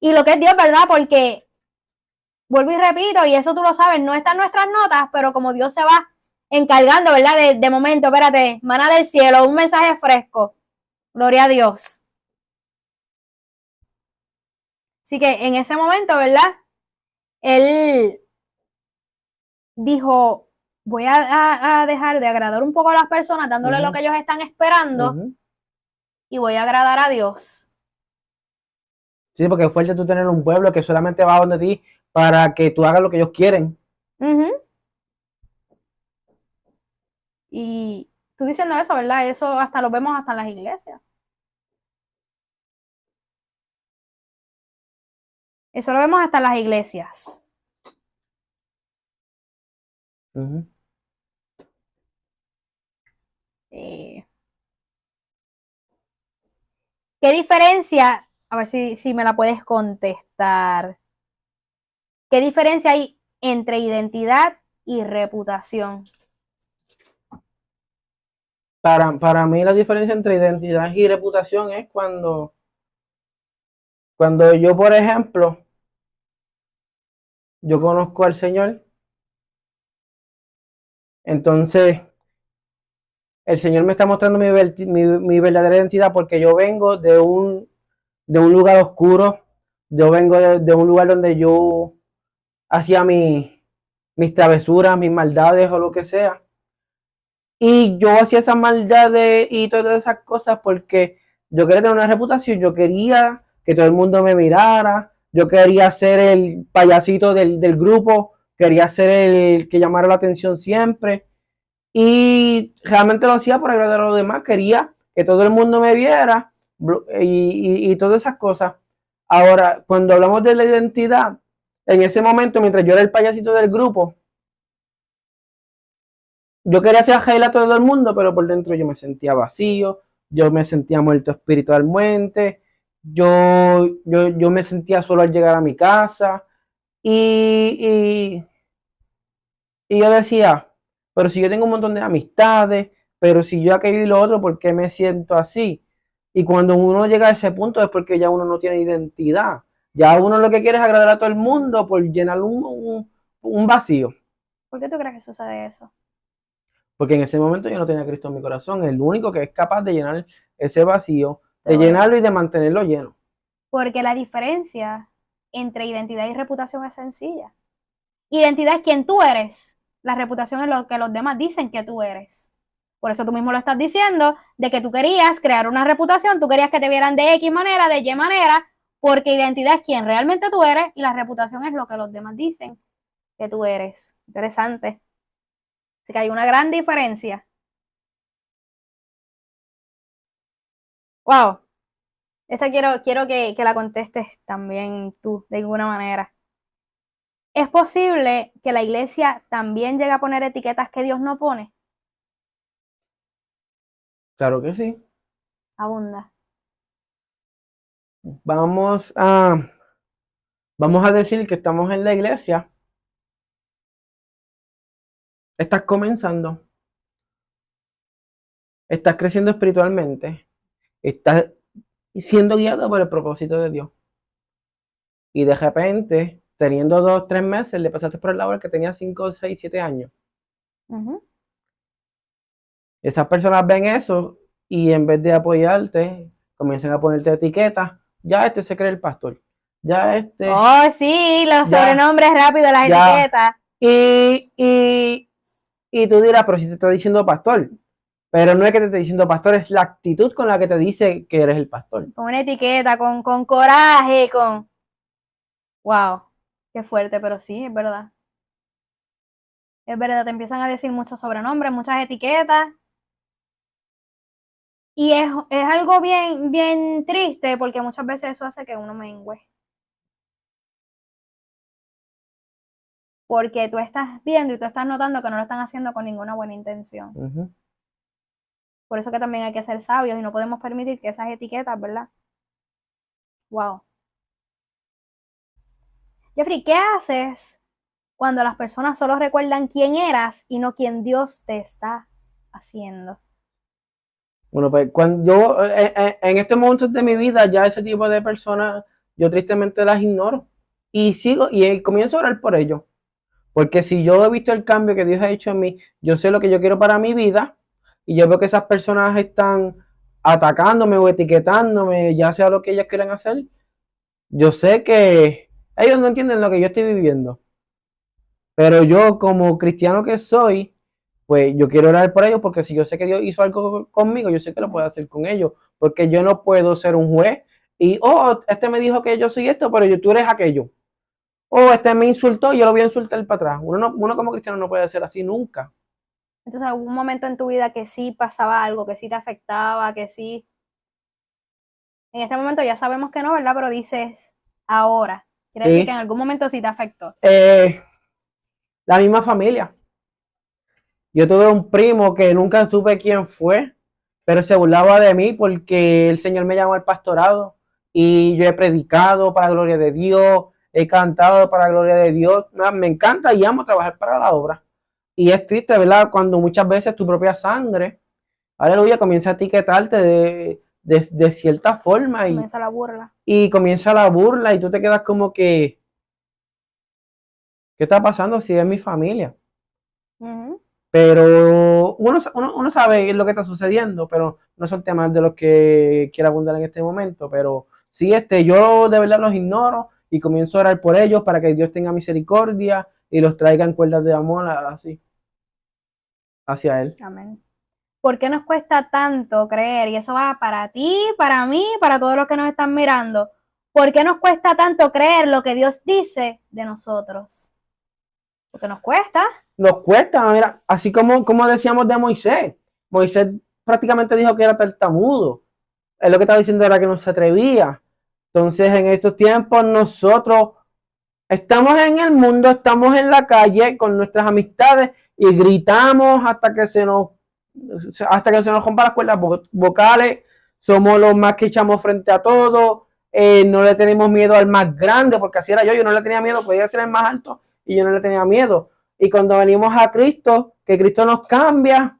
B: y lo que es Dios, ¿verdad? Porque, vuelvo y repito, y eso tú lo sabes, no está en nuestras notas, pero como Dios se va encargando, ¿verdad? De momento, espérate, maná del cielo, un mensaje fresco. Gloria a Dios. Así que en ese momento, ¿verdad? Él dijo, voy a dejar de agradar un poco a las personas, dándole lo que ellos están esperando, y voy a agradar a Dios.
A: Sí, porque es fuerte tú tener un pueblo que solamente va donde ti para que tú hagas lo que ellos quieren.
B: Y tú diciendo eso, ¿verdad? Eso hasta lo vemos hasta en las iglesias. Eso lo vemos hasta en las iglesias.
A: Ujú.
B: Eh, ¿Qué diferencia? A ver si me la puedes contestar. ¿Qué diferencia hay entre identidad y reputación?
A: Para mí la diferencia entre identidad y reputación es cuando yo, por ejemplo, yo conozco al Señor, entonces el Señor me está mostrando mi verdadera identidad porque yo vengo de un lugar oscuro, yo vengo de un lugar donde yo hacía mis travesuras, mis maldades o lo que sea. Y yo hacía esas maldades y todas esas cosas porque yo quería tener una reputación, yo quería que todo el mundo me mirara, yo quería ser el payasito del grupo, quería ser el que llamara la atención siempre. Y realmente lo hacía por agradar a los demás, quería que todo el mundo me viera y todas esas cosas. Ahora, cuando hablamos de la identidad, en ese momento, mientras yo era el payasito del grupo, yo quería hacer jail a todo el mundo, pero por dentro yo me sentía vacío, yo me sentía muerto espiritualmente, yo me sentía solo al llegar a mi casa y, y yo decía, pero si yo tengo un montón de amistades, pero si yo aquello y lo otro, ¿por qué me siento así? Y cuando uno llega a ese punto es porque ya uno no tiene identidad. Ya uno lo que quiere es agradar a todo el mundo por llenar un vacío.
B: ¿Por qué tú crees que sucede eso?
A: Porque en ese momento yo no tenía a Cristo en mi corazón. El único que es capaz de llenar ese vacío,
B: Te
A: de
B: voy a-
A: llenarlo y de mantenerlo lleno.
B: Porque la diferencia entre identidad y reputación es sencilla. Identidad es quien tú eres. La reputación es lo que los demás dicen que tú eres. Por eso tú mismo lo estás diciendo, de que tú querías crear una reputación, tú querías que te vieran de X manera, de Y manera, porque identidad es quien realmente tú eres y la reputación es lo que los demás dicen que tú eres. Interesante. Así que hay una gran diferencia. Wow. Esta quiero que la contestes también tú, de alguna manera. ¿Es posible que la iglesia también llegue a poner etiquetas que Dios no pone?
A: Claro que sí.
B: Abunda.
A: Vamos a, vamos a decir que estamos en la iglesia. Estás comenzando. Estás creciendo espiritualmente. Estás siendo guiado por el propósito de Dios. Y de repente, teniendo 2, 3 meses, le pasaste por el lado al que tenía 5, 6, 7 años.
B: Ujú.
A: Esas personas ven eso y en vez de apoyarte, comienzan a ponerte etiquetas. Ya este se cree el pastor. Ya este,
B: Oh, sí, los
A: ya,
B: sobrenombres rápidos, las
A: ya.
B: etiquetas.
A: Y, y, y tú dirás, pero si te está diciendo pastor. Pero no es que te esté diciendo pastor, es la actitud con la que te dice que eres el pastor.
B: Con una etiqueta, con coraje, con... Wow, qué fuerte, pero sí, es verdad. Es verdad, te empiezan a decir muchos sobrenombres, muchas etiquetas. Y es algo bien triste porque muchas veces eso hace que uno mengüe. Porque tú estás viendo y tú estás notando que no lo están haciendo con ninguna buena intención.
A: Ujú.
B: Por eso que también hay que ser sabios y no podemos permitir que esas etiquetas, ¿verdad? Wow. Jeffrey, ¿qué haces cuando las personas solo recuerdan quién eras y no quién Dios te está haciendo?
A: Bueno, pues cuando yo, en estos momentos de mi vida, ya ese tipo de personas, yo tristemente las ignoro. Y sigo, y comienzo a orar por ellos. Porque si yo he visto el cambio que Dios ha hecho en mí, yo sé lo que yo quiero para mi vida, y yo veo que esas personas están atacándome o etiquetándome, ya sea lo que ellas quieran hacer, yo sé que ellos no entienden lo que yo estoy viviendo. Pero yo, como cristiano que soy, pues yo quiero orar por ellos porque si yo sé que Dios hizo algo conmigo, yo sé que lo puede hacer con ellos. Porque yo no puedo ser un juez y, oh, este me dijo que yo soy esto, pero tú eres aquello. Oh, este me insultó, yo lo voy a insultar para atrás. Uno como cristiano no puede ser así nunca.
B: Entonces, hubo un momento en tu vida que sí pasaba algo, que sí te afectaba, que sí. En este momento ya sabemos que no, ¿verdad? Pero dices ahora. Quiere decir que en
A: Sí.
B: algún momento sí te afectó.
A: La misma familia. Yo tuve un primo que nunca supe quién fue, pero se burlaba de mí porque el Señor me llamó al pastorado y yo he predicado para la gloria de Dios, he cantado para la gloria de Dios. Me encanta y amo trabajar para la obra. Y es triste, ¿verdad? Cuando muchas veces tu propia sangre, aleluya, comienza a etiquetarte de cierta forma
B: Comienza la burla.
A: y comienza la burla y tú te quedas como que, ¿qué está pasando si es mi familia?
B: Ujú.
A: Pero uno sabe lo que está sucediendo, pero no son temas de los que quiero abundar en este momento. Pero sí, yo de verdad los ignoro y comienzo a orar por ellos para que Dios tenga misericordia y los traiga en cuerdas de amor así hacia Él.
B: Amén. ¿Por qué nos cuesta tanto creer? Y eso va para ti, para mí, para todos los que nos están mirando. ¿Por qué nos cuesta tanto creer lo que Dios dice de nosotros? Porque nos cuesta.
A: Nos cuesta, mira, así como decíamos de Moisés. Moisés prácticamente dijo que era tartamudo. Él lo que estaba diciendo era que no se atrevía. Entonces, en estos tiempos nosotros estamos en el mundo, estamos en la calle con nuestras amistades y gritamos hasta que se nos rompan las cuerdas vocales. Somos los más que echamos frente a todo. No le tenemos miedo al más grande, porque así era yo no le tenía miedo, podía ser el más alto y yo no le tenía miedo. Y cuando venimos a Cristo, que Cristo nos cambia,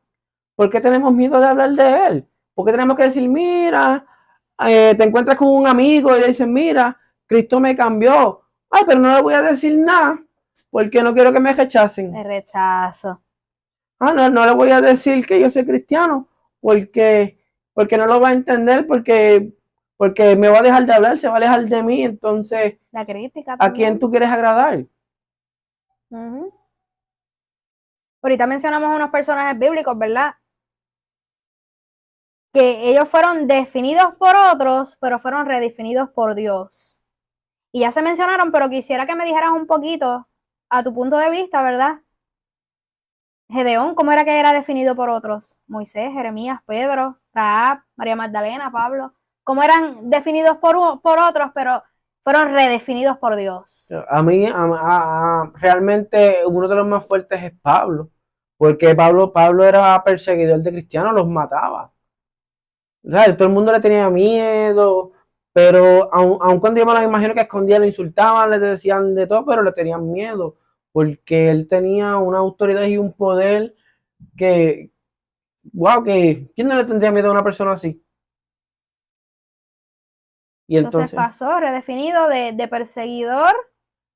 A: ¿por qué tenemos miedo de hablar de Él? ¿Por qué tenemos que decir, mira, te encuentras con un amigo y le dices, mira, Cristo me cambió? Ay, pero no le voy a decir nada porque no quiero que me rechacen.
B: El rechazo.
A: No le voy a decir que yo soy cristiano porque no lo va a entender, porque me va a dejar de hablar, se va a alejar de mí. Entonces,
B: La crítica
A: ¿a quién
B: también.
A: tú quieres agradar?
B: Ujú. Ahorita mencionamos unos personajes bíblicos, ¿verdad? Que ellos fueron definidos por otros, pero fueron redefinidos por Dios. Y ya se mencionaron, pero quisiera que me dijeras un poquito a tu punto de vista, ¿verdad? Gedeón, ¿cómo era que era definido por otros? Moisés, Jeremías, Pedro, Rahab, María Magdalena, Pablo. ¿Cómo eran definidos por otros, pero fueron redefinidos por Dios?
A: A mí, realmente uno de los más fuertes es Pablo, porque Pablo era perseguidor de cristianos, los mataba. O sea, todo el mundo le tenía miedo, pero aun cuando yo me lo imagino que escondían, le insultaban, le decían de todo, pero le tenían miedo, porque él tenía una autoridad y un poder que, wow, que ¿quién no le tendría miedo a una persona así? Y
B: Entonces
A: entonces,
B: pasó redefinido de perseguidor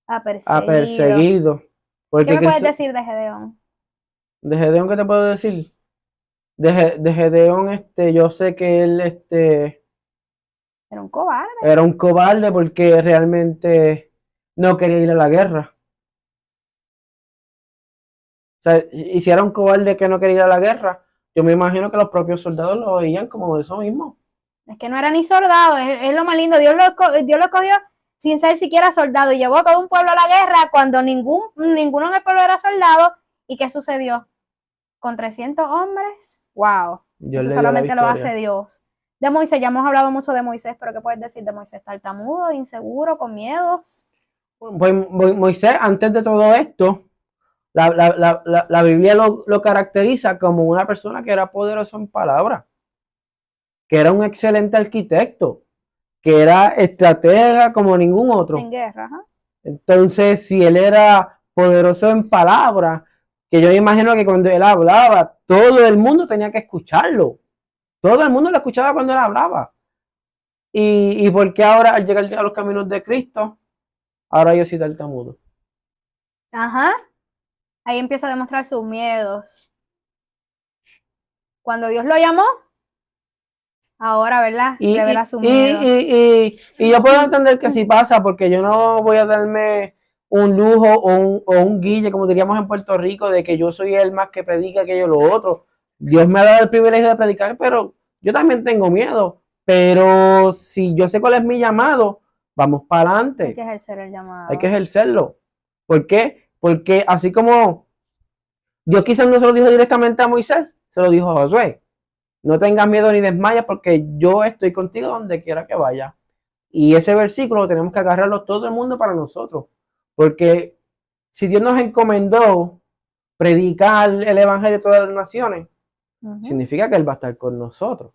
B: a
A: ha
B: perseguido.
A: perseguido,
B: ¿Qué
A: porque
B: me puedes
A: Cristo,
B: decir de Gedeón?
A: de Gedeón, ¿qué te puedo decir? De Gedeón, yo sé que él,
B: Era un cobarde.
A: era un cobarde porque realmente no quería ir a la guerra. O sea, y si era un cobarde que no quería ir a la guerra, yo me imagino que los propios soldados lo veían como eso mismo.
B: Es que no era ni soldado, es lo más lindo. Dios lo escogió sin ser siquiera soldado y llevó todo un pueblo a la guerra cuando ninguno en el pueblo era soldado. ¿Y qué sucedió? Con 300 hombres. ¡Wow!
A: Dios
B: Eso
A: le dio la
B: solamente lo hace
A: victoria.
B: Dios. De Moisés, ya hemos hablado mucho de Moisés, pero ¿qué puedes decir de Moisés? Tartamudo, inseguro, con miedos.
A: Pues Moisés, antes de todo esto, la Biblia lo caracteriza como una persona que era poderosa en palabras, que era un excelente arquitecto, que era estratega como ningún
B: En
A: otro.
B: guerra, ajá.
A: Entonces, si él era poderoso en palabras, que yo me imagino que cuando él hablaba, todo el mundo tenía que escucharlo. Todo el mundo lo escuchaba cuando él hablaba. ¿Y por qué ahora al llegar a los caminos de Cristo, ahora yo soy tartamudo?
B: Ajá. Ahí empieza a demostrar sus miedos. Cuando Dios lo llamó, ahora, ¿verdad?
A: Y,
B: Revela
A: y,
B: sus
A: y,
B: miedos.
A: y yo puedo entender que sí pasa, porque yo no voy a darme un lujo o un guille, como diríamos en Puerto Rico, de que yo soy el más que predica que yo lo otro. Dios me ha dado el privilegio de predicar, pero yo también tengo miedo. Pero si yo sé cuál es mi llamado, vamos para
B: Hay
A: adelante.
B: que ejercer el
A: Hay que
B: llamado.
A: ejercerlo. ¿Por qué? Porque así como Dios quizás no se lo dijo directamente a Moisés, se lo dijo a Josué. No tengas miedo ni desmayes porque yo estoy contigo donde quiera que vaya. Y ese versículo tenemos que agarrarlo todo el mundo para nosotros. Porque si Dios nos encomendó predicar el evangelio de todas las naciones, significa que Él va a estar con nosotros.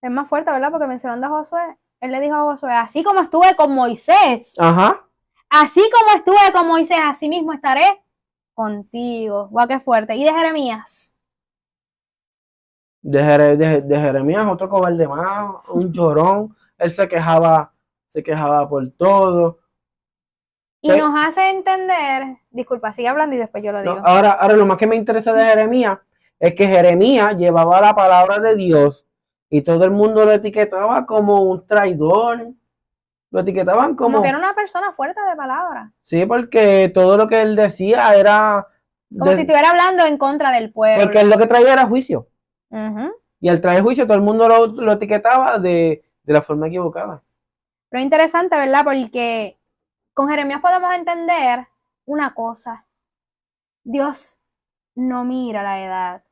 B: Es más fuerte, ¿verdad? Porque mencionando a Josué, Él le dijo a Josué, así como estuve con Moisés,
A: Ajá.
B: así como estuve con Moisés, así mismo estaré contigo. Guau, qué fuerte. ¿Y de Jeremías?
A: De Jeremías, otro cobarde más, un llorón. Él se quejaba por todo.
B: Y nos hace entender, disculpa, sigue hablando y después yo lo digo.
A: No, ahora lo más que me interesa de Jeremías es que Jeremías llevaba la palabra de Dios y todo el mundo lo etiquetaba como un traidor. Lo etiquetaban
B: como que era una persona fuerte de palabra.
A: Sí, porque todo lo que él decía era...
B: Como si estuviera hablando en contra del pueblo.
A: Porque él lo que traía era juicio. Y al traer juicio todo el mundo lo etiquetaba de la forma equivocada.
B: Pero es interesante, ¿verdad? Porque con Jeremías podemos entender una cosa. Dios no mira la edad.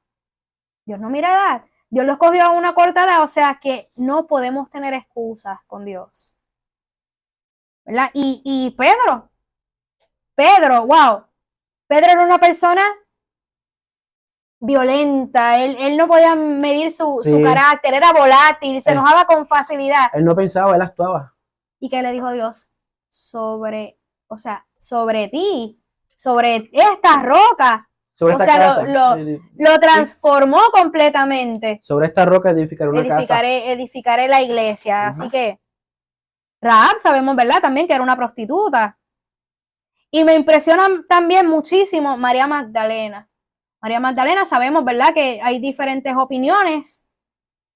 B: Dios no mira edad. Dios lo escogió a una corta edad, o sea que no podemos tener excusas con Dios. ¿Verdad? Y Pedro, wow. Pedro era una persona violenta, él no podía medir su carácter, era volátil, se enojaba con facilidad.
A: Él no pensaba, él actuaba.
B: ¿Y qué le dijo Dios? Sobre ti, sobre esta roca.
A: Sobre esta casa.
B: Lo transformó completamente.
A: Sobre esta roca edificaré una casa.
B: Edificaré la iglesia. Así que Rahab sabemos, ¿verdad? También que era una prostituta. Y me impresiona también muchísimo María Magdalena. María Magdalena sabemos, ¿verdad? Que hay diferentes opiniones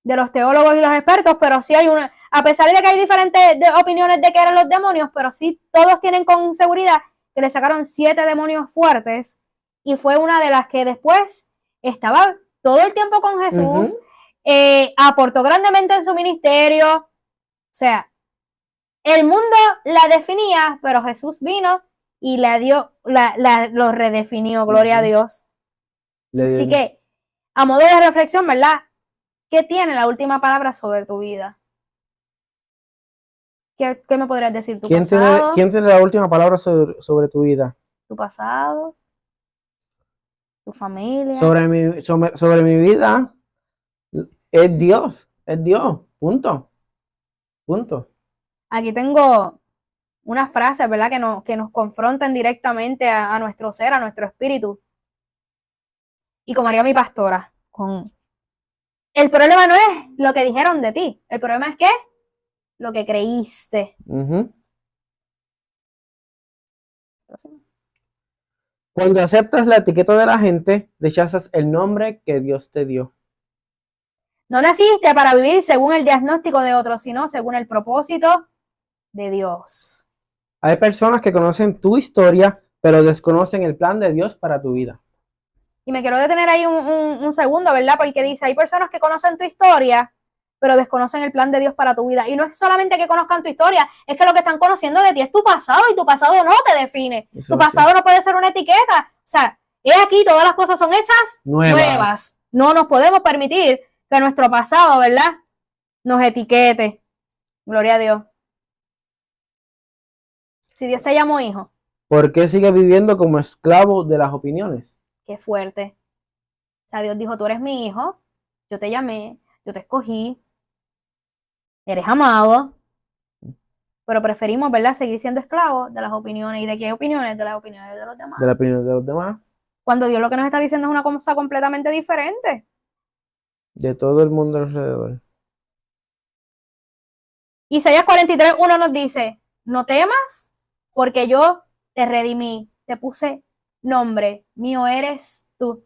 B: de los teólogos y los expertos, pero sí hay una, a pesar de que hay diferentes opiniones de que eran los demonios, pero sí todos tienen con seguridad que le sacaron 7 demonios fuertes y fue una de las que después estaba todo el tiempo con Jesús, aportó grandemente en su ministerio, o sea, el mundo la definía, pero Jesús vino y lo redefinió, gloria a Dios. Así que, a modo de reflexión, ¿verdad? ¿Qué tiene la última palabra sobre tu vida? ¿Qué me podrías decir? ¿Tu pasado?
A: ¿Quién tiene la última palabra sobre tu vida?
B: ¿Tu pasado? ¿Tu familia?
A: Sobre mi vida, es Dios, punto.
B: Aquí tengo unas frases, ¿verdad? Que nos confrontan directamente a nuestro ser, a nuestro espíritu. Y como haría mi pastora, el problema no es lo que dijeron de ti, el problema es que lo que creíste.
A: Cuando aceptas la etiqueta de la gente, rechazas el nombre que Dios te dio.
B: No naciste para vivir según el diagnóstico de otros, sino según el propósito de Dios.
A: Hay personas que conocen tu historia, pero desconocen el plan de Dios para tu vida.
B: Y me quiero detener ahí un segundo, ¿verdad? Porque dice, hay personas que conocen tu historia, pero desconocen el plan de Dios para tu vida. Y no es solamente que conozcan tu historia, es que lo que están conociendo de ti es tu pasado y tu pasado no te define. Tu pasado no puede ser una etiqueta. O sea, aquí todas las cosas son hechas nuevas. No nos podemos permitir que nuestro pasado, ¿verdad? Nos etiquete. Gloria a Dios. Si Dios te llamó hijo.
A: ¿Por qué sigues viviendo como esclavo de las opiniones?
B: Qué fuerte. O sea, Dios dijo, tú eres mi hijo, yo te llamé, yo te escogí, eres amado, pero preferimos, ¿verdad?, seguir siendo esclavos de las opiniones. ¿Y de qué opiniones? De las opiniones de los demás.
A: De las opiniones de los demás.
B: Cuando Dios lo que nos está diciendo es una cosa completamente diferente.
A: De todo el mundo alrededor.
B: Isaías 43:1 nos dice, no temas, porque yo te redimí, te puse nombre, mío eres tú.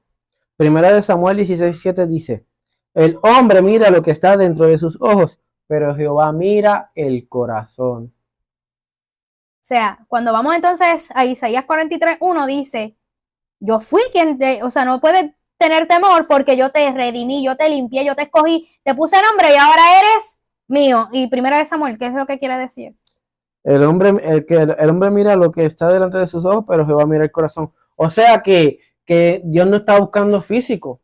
A: Primera de Samuel 16:7 dice, el hombre mira lo que está dentro de sus ojos, pero Jehová mira el corazón.
B: O sea, cuando vamos entonces a Isaías 43:1 dice, yo fui quien no puedes tener temor porque yo te redimí, yo te limpié, yo te escogí, te puse nombre y ahora eres mío. Y Primera de Samuel, ¿qué es lo que quiere decir?
A: El hombre mira lo que está delante de sus ojos, pero Jehová mira el corazón. O sea que que Dios no está buscando físico.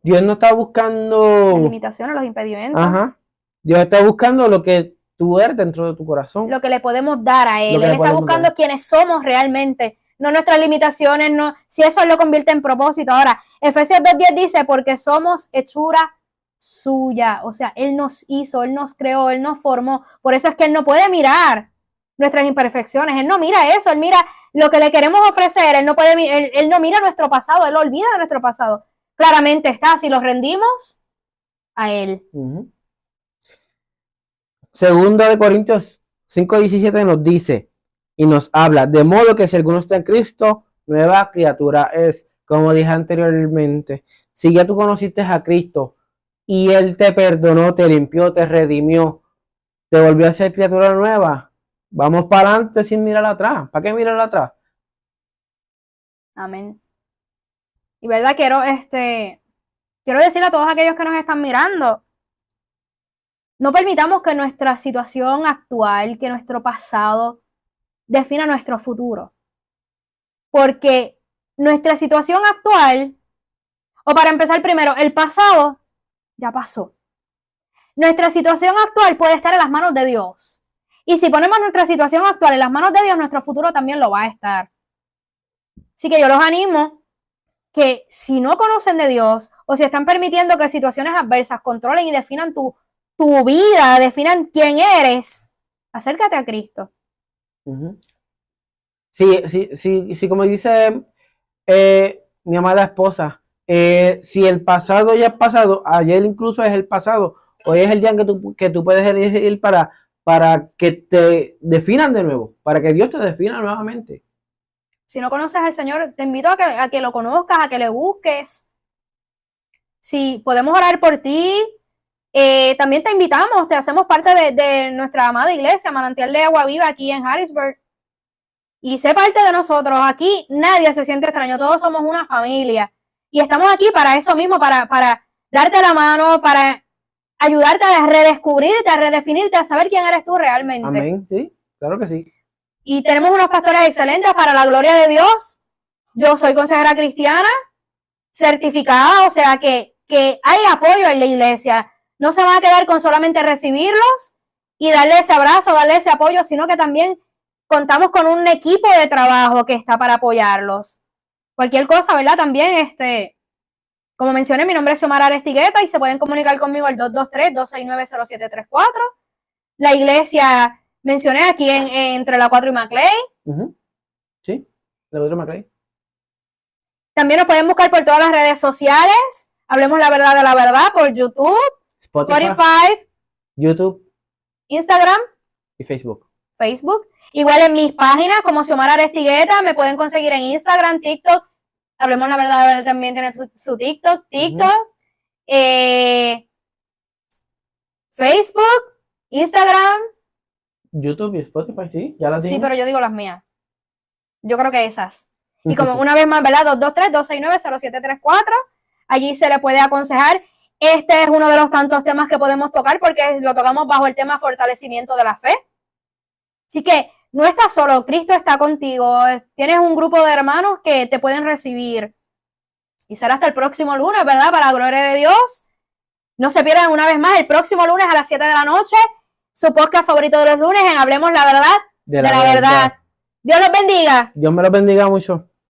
A: Dios no está buscando...
B: Las limitaciones, los impedimentos.
A: Ajá. Dios está buscando lo que tú eres dentro de tu corazón.
B: Lo que le podemos dar a Él. Él está buscando quienes somos realmente, no nuestras limitaciones, no, si eso lo convierte en propósito. Ahora, Efesios 2:10 dice, porque somos hechura suya. O sea, Él nos hizo, Él nos creó, Él nos formó. Por eso es que Él no puede mirar nuestras imperfecciones. Él no mira eso, Él mira lo que le queremos ofrecer. Él no mira nuestro pasado, Él olvida de nuestro pasado. Claramente está, si los rendimos a Él.
A: Segunda de Corintios 5:17 nos dice y nos habla, de modo que si alguno está en Cristo, nueva criatura es. Como dije anteriormente, si ya tú conociste a Cristo y Él te perdonó, te limpió, te redimió, te volvió a ser criatura nueva, vamos para adelante sin mirar atrás. ¿Para qué mirar atrás?
B: Amén. Y verdad, quiero decirle a todos aquellos que nos están mirando, no permitamos que nuestra situación actual, que nuestro pasado defina nuestro futuro. Porque nuestra situación actual, o para empezar primero, el pasado ya pasó. Nuestra situación actual puede estar en las manos de Dios. Y si ponemos nuestra situación actual en las manos de Dios, nuestro futuro también lo va a estar. Así que yo los animo que si no conocen de Dios o si están permitiendo que situaciones adversas controlen y definan tu vida, definan quién eres, acércate a Cristo.
A: Sí, como dice mi amada esposa, si el pasado ya es pasado, ayer incluso es el pasado, hoy es el día en que tú puedes elegir para que te definan de nuevo, para que Dios te defina nuevamente.
B: Si no conoces al Señor, te invito a que lo conozcas, a que le busques. Si podemos orar por ti, también te invitamos, te hacemos parte de nuestra amada iglesia, Manantial de Agua Viva, aquí en Harrisburg. Y sé parte de nosotros. Aquí nadie se siente extraño, todos somos una familia. Y estamos aquí para eso mismo, para darte la mano, para ayudarte a redescubrirte, a redefinirte, a saber quién eres tú realmente.
A: Amén, sí, claro que sí.
B: Y tenemos unos pastores excelentes para la gloria de Dios. Yo soy consejera cristiana, certificada, o sea que hay apoyo en la iglesia. No se van a quedar con solamente recibirlos y darle ese abrazo, darle ese apoyo, sino que también contamos con un equipo de trabajo que está para apoyarlos. Cualquier cosa, ¿verdad? También, como mencioné, mi nombre es Xiomara Arestigueta y se pueden comunicar conmigo al 223-269-0734. La iglesia... mencioné aquí entre la 4 y Maclay.
A: Sí, la 4 y Maclay.
B: También nos pueden buscar por todas las redes sociales. Hablemos la verdad de la verdad por YouTube, Spotify,
A: YouTube,
B: Instagram
A: y Facebook.
B: Igual en mis páginas como Xiomara Arestigueta, me pueden conseguir en Instagram, TikTok. Hablemos la verdad también tiene su TikTok, Facebook, Instagram.
A: YouTube y Spotify, sí, ya las dije.
B: Sí, pero yo digo las mías. Yo creo que esas. Y como una vez más, ¿verdad? 223-269-0734. Allí se le puede aconsejar. Este es uno de los tantos temas que podemos tocar porque lo tocamos bajo el tema fortalecimiento de la fe. Así que no estás solo, Cristo está contigo. Tienes un grupo de hermanos que te pueden recibir. Y será hasta el próximo lunes, ¿verdad? Para la gloria de Dios. No se pierdan una vez más el próximo lunes a las 7 de la noche. Su podcast favorito de los lunes en Hablemos la Verdad de la Verdad. Dios los bendiga.
A: Dios me los bendiga mucho.